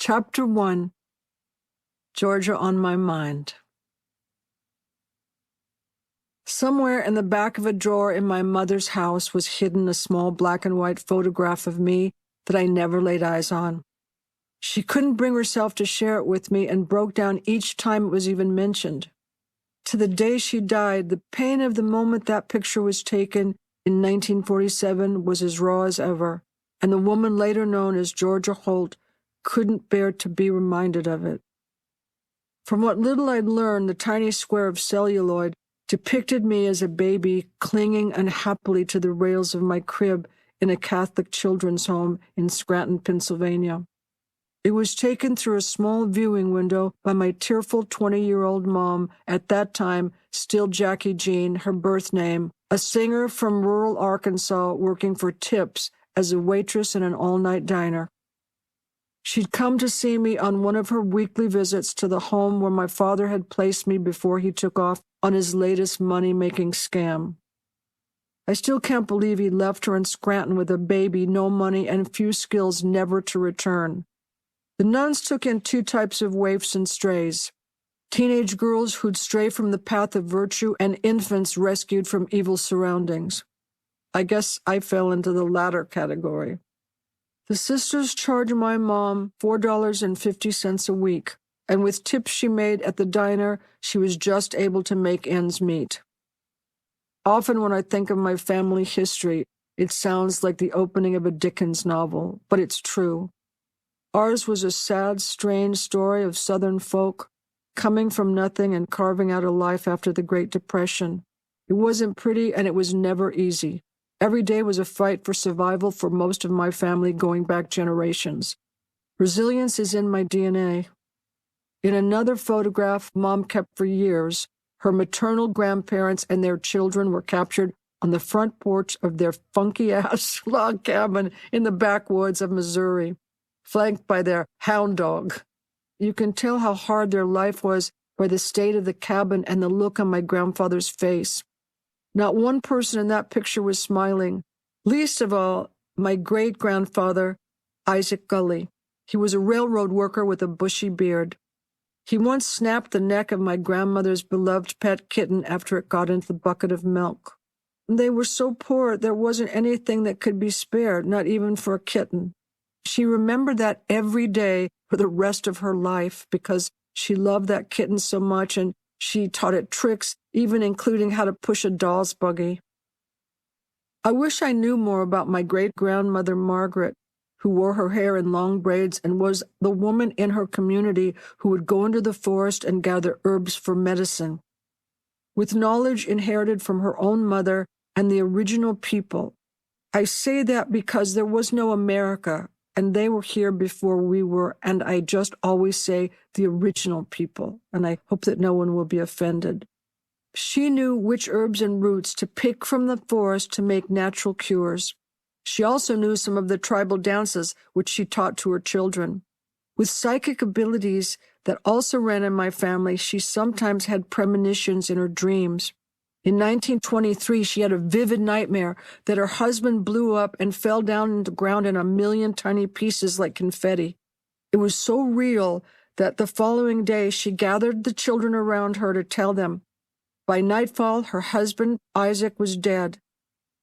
Chapter 1. Georgia on My Mind. Somewhere in the back of a drawer in my mother's house was hidden a small black and white photograph of me that I never laid eyes on. She couldn't bring herself to share it with me and broke down each time it was even mentioned. To the day she died, the pain of the moment that picture was taken in 1947 was as raw as ever, and the woman later known as Georgia Holt couldn't bear to be reminded of it. From what little I'd learned, the tiny square of celluloid depicted me as a baby clinging unhappily to the rails of my crib in a Catholic children's home in Scranton, Pennsylvania. It was taken through a small viewing window by my tearful 20-year-old mom, at that time still Jackie Jean, her birth name, a singer from rural Arkansas working for tips as a waitress in an all-night diner. She'd come to see me on one of her weekly visits to the home where my father had placed me before he took off on his latest money-making scam. I still can't believe he left her in Scranton with a baby, no money, and few skills never to return. The nuns took in two types of waifs and strays: teenage girls who'd stray from the path of virtue and infants rescued from evil surroundings. I guess I fell into the latter category. The sisters charged my mom $4.50 a week, and with tips she made at the diner, she was just able to make ends meet. Often when I think of my family history, it sounds like the opening of a Dickens novel, but it's true. Ours was a sad, strange story of Southern folk, coming from nothing and carving out a life after the Great Depression. It wasn't pretty, and it was never easy. Every day was a fight for survival for most of my family going back generations. Resilience is in my DNA. In another photograph Mom kept for years, her maternal grandparents and their children were captured on the front porch of their funky-ass log cabin in the backwoods of Missouri, flanked by their hound dog. You can tell how hard their life was by the state of the cabin and the look on my grandfather's face. Not one person in that picture was smiling, least of all my great-grandfather, Isaac Gully. He was a railroad worker with a bushy beard. He once snapped the neck of my grandmother's beloved pet kitten after it got into the bucket of milk. They were so poor there wasn't anything that could be spared, not even for a kitten. She remembered that every day for the rest of her life because she loved that kitten so much, and she taught it tricks, even including how to push a doll's buggy. I wish I knew more about my great-grandmother Margaret, who wore her hair in long braids and was the woman in her community who would go into the forest and gather herbs for medicine. With knowledge inherited from her own mother and the original people, I say that because there was no America, and they were here before we were, and I just always say the original people, and I hope that no one will be offended. She knew which herbs and roots to pick from the forest to make natural cures. She also knew some of the tribal dances, which she taught to her children. With psychic abilities that also ran in my family, she sometimes had premonitions in her dreams. In 1923, she had a vivid nightmare that her husband blew up and fell down into the ground in a million tiny pieces like confetti. It was so real that the following day she gathered the children around her to tell them. By nightfall, her husband, Isaac, was dead.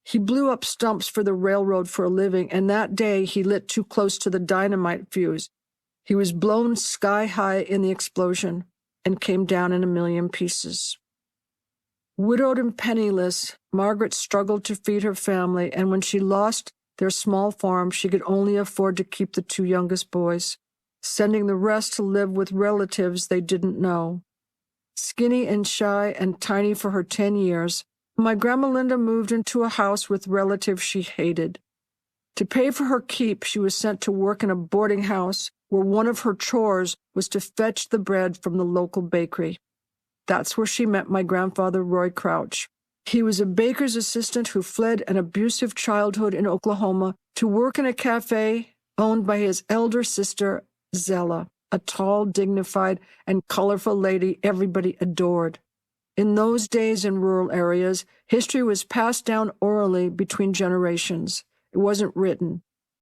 He blew up stumps for the railroad for a living, and that day he lit too close to the dynamite fuse. He was blown sky high in the explosion and came down in a million pieces. Widowed and penniless, Margaret struggled to feed her family, and when she lost their small farm, she could only afford to keep the two youngest boys, sending the rest to live with relatives they didn't know. Skinny and shy and tiny for her 10 years, my Grandma Linda moved into a house with relatives she hated. To pay for her keep, she was sent to work in a boarding house where one of her chores was to fetch the bread from the local bakery. That's where she met my grandfather, Roy Crouch. He was a baker's assistant who fled an abusive childhood in Oklahoma to work in a cafe owned by his elder sister, Zella, a tall, dignified, and colorful lady everybody adored. In those days in rural areas, history was passed down orally between generations. It wasn't written.